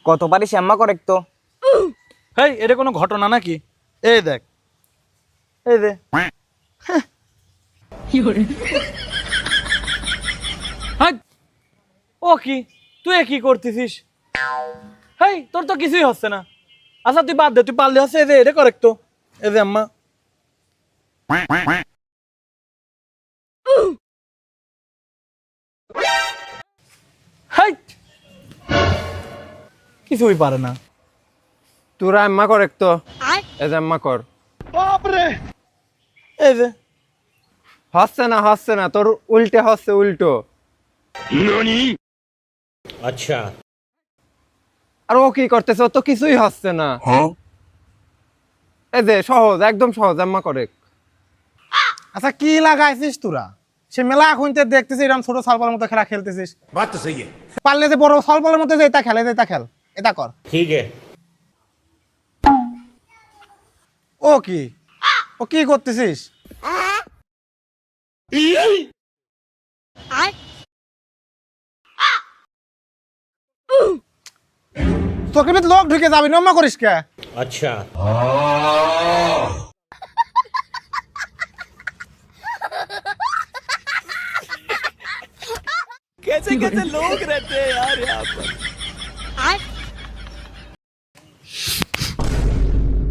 কত পারিস আম্মা করেক্ট তো। হেই, এটা কোনো ঘটনা নাকি? এই দেখ, এই যে হাট। ও কি, তুই এ কি করতেছিস? হেই, তোর তো কিছুই হচ্ছে না। আচ্ছা তুই বাদ দে, তুই পারলে হচ্ছে এই যে এটা করেক্ট তো। এই যে আম্মা, হেই, কিছুই পারে না। তোরা আম্মা কর একটু, এই যে আম্মা কর। এই যে হচ্ছে না তোর উল্টে হচ্ছে, উল্টো। अच्छा আর ও কি করতেছে? ও তো কিছুই হচ্ছে না। এই যে সহজ, একদম সহজ, আম্মা করে। আচ্ছা কি লাগাইছিস তোরা? সে মেলা এখন দেখতেছিস এরকম ছোট সালপালের মতো খেলা খেলতেছিস। बात तो सही है। পারলে যে বড় সালপালের মতো যে এটা খেলে, এটা খেল, এটা কর। ठीक है। ও কি, ও কি করতেছিস? তোকে ভিতর লোক ঢুকে যাবি, নম্মা করিস কে? अच्छा कैसे कैसे लोग रहते हैं यार यहाँ पर।